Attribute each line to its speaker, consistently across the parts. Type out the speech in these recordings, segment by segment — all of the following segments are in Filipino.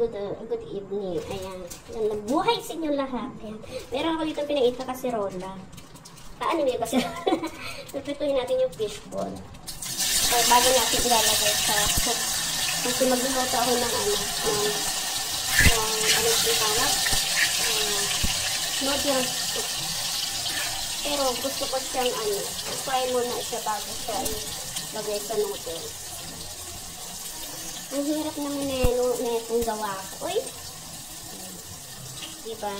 Speaker 1: good evening. Ayan. Buhay sa inyo lahat. Ayan. Meron ako dito pinait na kasirola. Ano yung kasirola? Tututuhin natin yung fishball. Bago natin ilalagay sa soup. Kasi magluluto ako ng noodle soup. Pero gusto ko siyang fry muna siya bago siya ilagay sa noodles. Ang hirap naman netong gawa ko. Uy! Diba?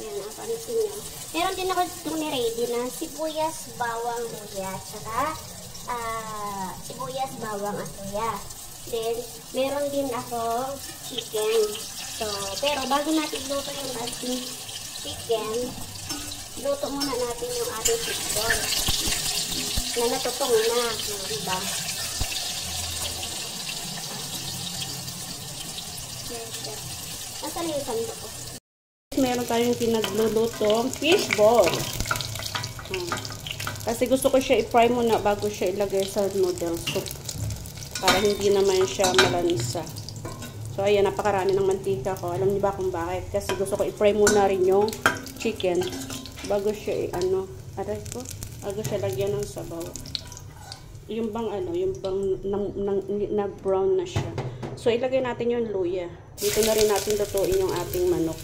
Speaker 1: Yan, napansin nyo. Meron din ako itong ready na sibuyas, bawang, luya, tsaka sibuyas, bawang, at luya. Then, meron din ako chicken. So, pero bago natin luto yung ating chicken, luto muna natin yung ating fishball na natutong na. Diba? Nasaan yung sando ko?
Speaker 2: Meron tayong pinaglulutong fishball. Kasi gusto ko siya i-fry muna bago siya ilagay sa noodle soup. Para hindi naman siya malansa. So, ayan, napakarami ng mantika ko. Alam niyo ba kung bakit? Kasi gusto ko i-fry muna rin yung chicken bago siya bago siya lagyan ng sabaw. Yung bang na brown na siya. So, ilagay natin yung luya. Dito na rin natin lutuin yung ating manok.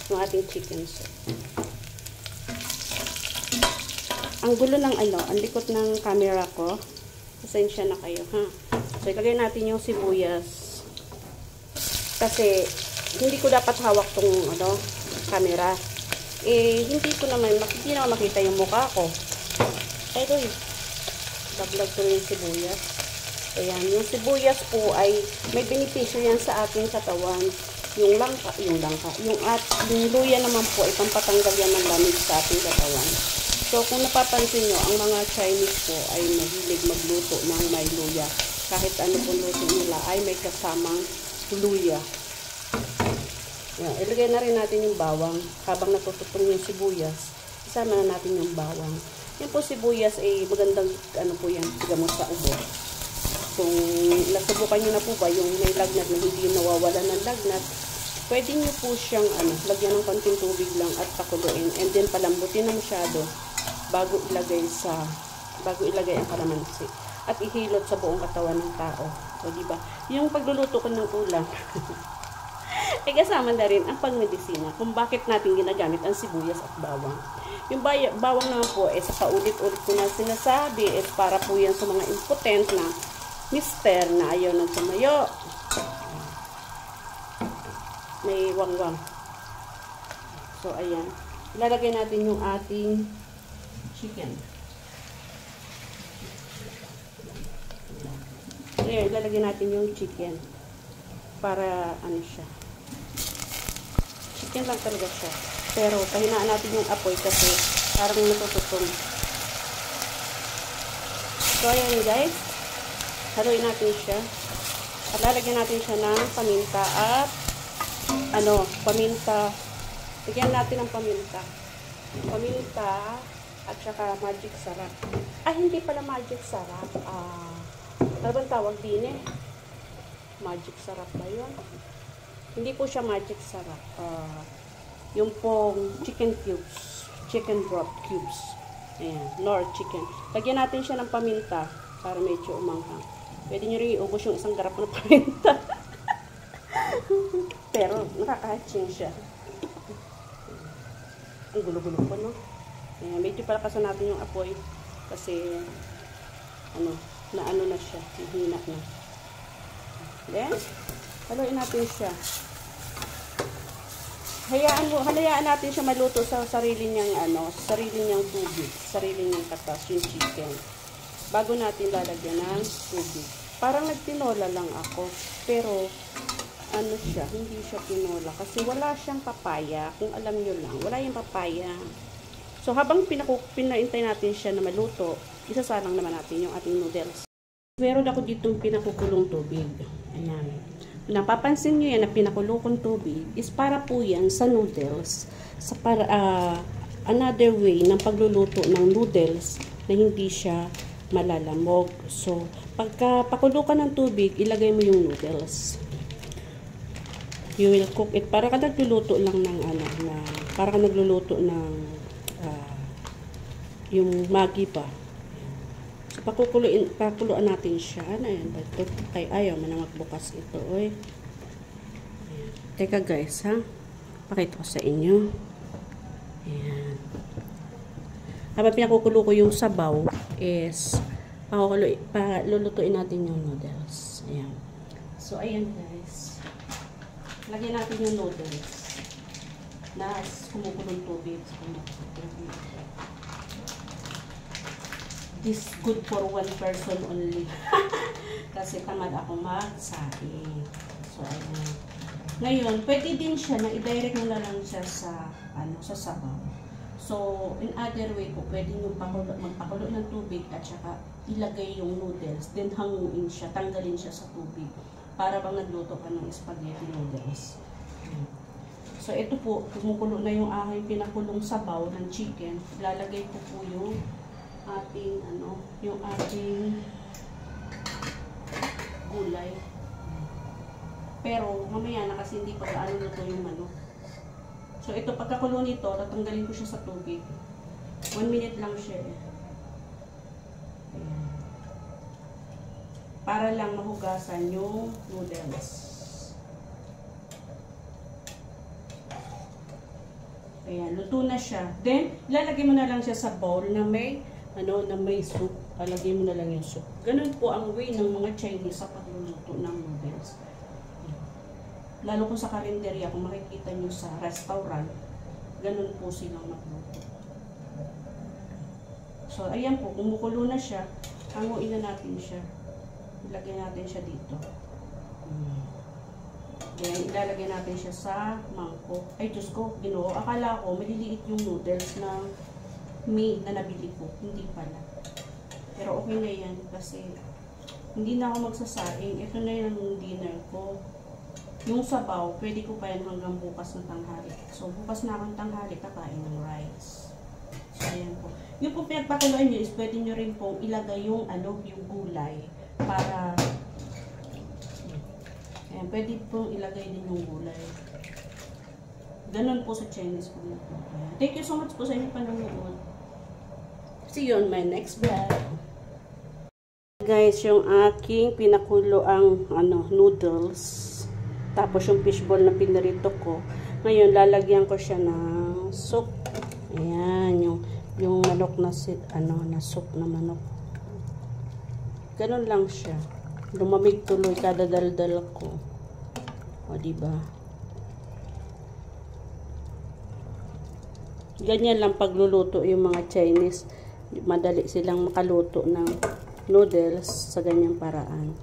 Speaker 2: Yung ating chicken soup. Ang gulo ng ang likot ng camera ko. Pasensya na kayo, ha? So, ilagay natin yung sibuyas. Kasi, hindi ko dapat hawak tong, camera. Hindi naman makita yung mukha ko. Ito Vlog ko yung sibuyas. Ayan, yung sibuyas po ay may benepisyo yan sa ating katawan. Yung luya naman po ay pampatanggal yan ng lamig sa ating katawan. So, kung napapansin nyo, ang mga Chinese po ay mahilig magluto ng may luya. Kahit ano pong luto nila ay may kasamang luya. Ayan, ilagay na rin natin yung bawang. Habang natututong yung sibuyas, isama na natin yung bawang. Yung po sibuyas ay magandang po yan, gamot sa ubo. Kung nasubukan nyo na po ba yung may lagnat na hindi nawawala ng lagnat, pwede nyo po siyang lagyan ng konting tubig lang at pakuluin. And then palambutin na masyado bago ilagay ang kalamansi. At ihilot sa buong katawan ng tao. So, diba? Yung pagluluto ko ng ulam, kasama na rin ang pangmedisina kung bakit natin ginagamit ang sibuyas at bawang. Yung bawang naman po, sa paulit-ulit ko na sinasabi, para po yan sa mga impotent na mister na ayaw ng tumayo. May wangwang. So, ayan. Ilalagay natin yung ating chicken. Ayan, ilalagay natin yung chicken. Para, siya. Chicken lang talaga siya. Pero, pahinaan natin yung apoy kasi parang natututong. So, ayan guys. Haluin natin siya. At lalagyan natin siya ng paminta at paminta. Lagyan natin ng paminta. Paminta at saka magic sarap. Hindi pala magic sarap. Ano bang tawag din Magic sarap ba yun? Hindi po siya magic sarap. Yung pong chicken cubes. Chicken broth cubes. Ayan. Nor chicken. Lagyan natin siya ng paminta para medyo umanghang. Pwede nyo rin iubos yung isang garap ng paminta. Pero, nakaka-hatching siya. Ang gulo-gulo po, no? Ayan, medyo palakasan natin yung apoy. Kasi, na siya. Hihina na. Then, haluin natin siya. Hayaan natin siya maluto sa sarili niyang tubig. Sarili niyang katas, yung chicken. Bago natin lalagyan ng tubig. Parang nagtinola lang ako. Pero, hindi siya tinola. Kasi wala siyang papaya. Kung alam nyo lang, wala yung papaya. So, habang pinaintay natin siya na maluto, isasalang naman natin yung ating noodles. Meron ako ditong pinakukulong tubig. Ayan. Napapansin nyo yan na pinakulong tubig is para po yan sa noodles. Another way ng pagluluto ng noodles na hindi siya malalamog. So, pagka pakulo ka ng tubig, ilagay mo yung noodles. You will cook it. Para ka nagluluto lang ng para ka nagluluto ng yung Maggi ba. So, pakuluan natin siya. Ayan, kay ayaw man na magbukas ito. Oy. Ayan. Teka guys, ha? Pakita ko sa inyo. Ayan. Habang pinakukulo ko yung sabaw is lulutuin natin yung noodles. Ayan. So, ayan guys. Lagyan natin yung noodles na kumukulong tubig. This good for one person only. Kasi tamad ako magsaing. So, ayan. Ngayon, pwede din siya na i-direct mo na lang siya sa sabaw. So, in other way po, pwede nyo magpakulo ng tubig at saka ilagay yung noodles, then hanguin siya, tanggalin siya sa tubig. Para bang nagluto ka ng spaghetti noodles. So, ito po, kumukulo na yung aking pinakulong sabaw ng chicken. Lalagay ko po yung ating gulay. Pero mamaya na kasi hindi pa gaano luto yung manok. So ito, pagkakulo nito, tatanggalin ko siya sa tubig. 1 minute lang siya. Ayan. Para lang mahugasan yung noodles. Ayan, luto na siya. Then, lalagay mo na lang siya sa bowl na may soup. Lalagay mo na lang yung soup. Ganun po ang way ng mga Chinese sa pagluluto ng noodles. Lalo kung sa karinderya, kung makikita nyo sa restaurant, ganun po silang magluto. So, ayan po, kumukulo na siya. Hanguin na natin siya. Ilagay natin siya dito. Then, ilalagay natin siya sa mangkok. Ay, Diyos ko, Ginoo. Akala ko, maliliit yung noodles na na nabili ko. Hindi pala. Pero okay na yan kasi hindi na ako magsasaing. Ito na yung dinner ko. Yung sabaw, pwede ko pa yan hanggang bukas na tanghali. So, bukas na akong tanghali, kakain ng rice. So, ayan po. Yung po pinagpakuloan nyo is pwede nyo rin pong ilagay yung, yung gulay para, ayan, pwede pong ilagay din yung gulay. Ganun po sa Chinese food. Thank you so much po sa inyong panonood. See you on my next vlog. Guys, yung aking pinakulo ang noodles. Tapos yung fishball na pinarito ko. Ngayon, lalagyan ko siya ng soup. Ayan, yung manok na na soup na manok. Ganun lang siya. Lumamig tuloy kada daldal ko. O, diba? Ganyan lang pagluluto yung mga Chinese. Madali silang makaluto ng noodles sa ganyang paraan.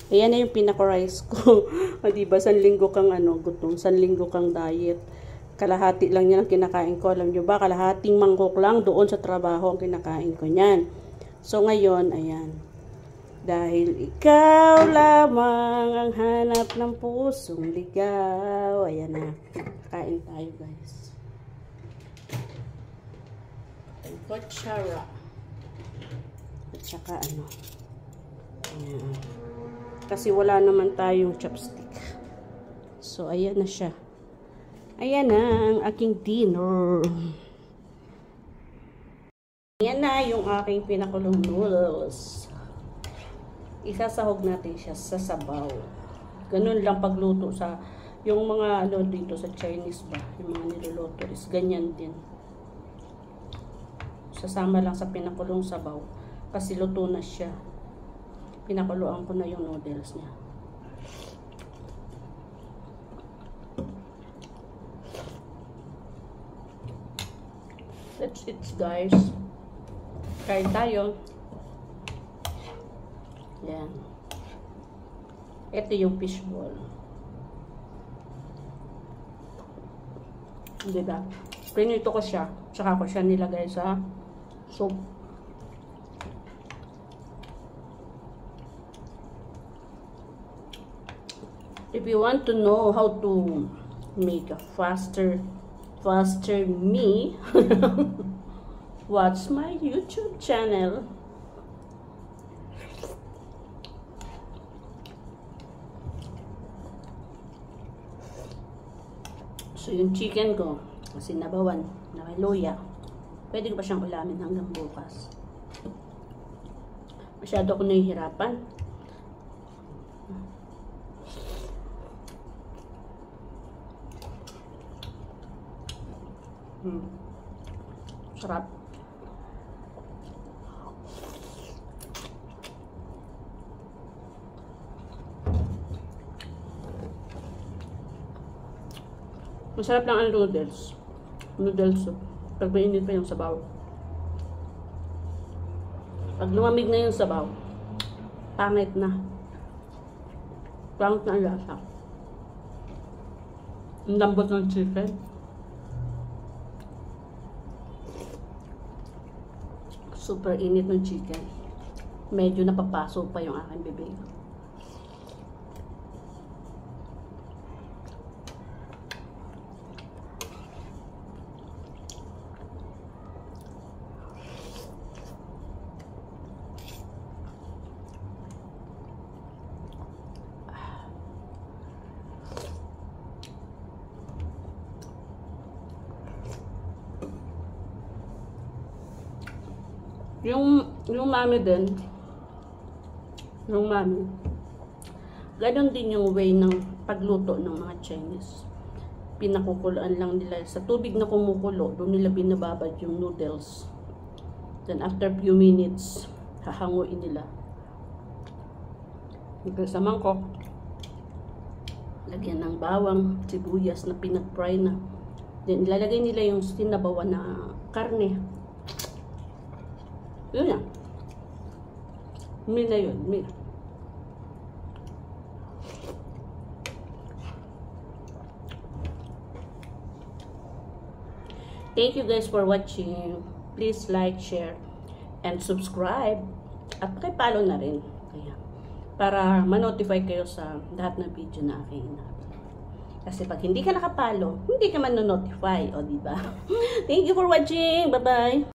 Speaker 2: Ayan na yung pinaka-rice ko. O, diba? 1 linggo kang gutom. 1 linggo kang diet. Kalahati lang yan ang kinakain ko. Alam nyo ba? Kalahating mangkok lang doon sa trabaho ang kinakain ko niyan. So, ngayon, ayan. Dahil ikaw lamang ang hanap ng pusong ligaw. Ayan na. Kain tayo, guys. Kutsara. At saka ayan. Kasi wala naman tayong chopstick. So, ayan na siya. Ayan na ang aking dinner. Ayan na yung aking pinakulong noodles. Isasahog natin siya sa sabaw. Ganun lang pagluto sa yung mga dito sa Chinese ba, yung mga niluluto is ganyan din. Sasama lang sa pinakulong sabaw kasi luto na siya. Pinakuluan ko na yung noodles niya. That's it, guys. Kain tayo. Yan. Ito yung fishball. Diba? Pinito ko siya. Tsaka ko siya nilagay sa soup. If you want to know how to make a faster me, watch my YouTube channel. So, yung chicken ko, sinabawan na may luya, pwede ko pa siyang ulamin hanggang bukas. Masyado ako nahihirapan. Sarap. Masarap lang ang noodles. Noodles soup. Pag mainit pa yung sabaw. Pag lumamig na yung sabaw, pangit na. Pangit na ang lasa. Ang lambot ng chicken. Super init ng chicken. Medyo napapaso pa yung aking bibig. Yung mami din, ganon din yung way ng pagluto ng mga Chinese. Pinakukuluan lang nila sa tubig na kumukulo, doon nila binababad yung noodles. Then after few minutes, hahanguin nila. Sa mangkok, lagyan ng bawang, sibuyas na pinag-fry na. Then ilalagay nila yung sinabawan na karne. Yun yan. Mina yun. Mina. Thank you guys for watching. Please like, share, and subscribe. At pakipalo na rin. Kaya, para ma-notify kayo sa lahat ng video na aking in-upload. Kasi pag hindi ka nakapalo, hindi ka man notify. O diba? Thank you for watching. Bye-bye.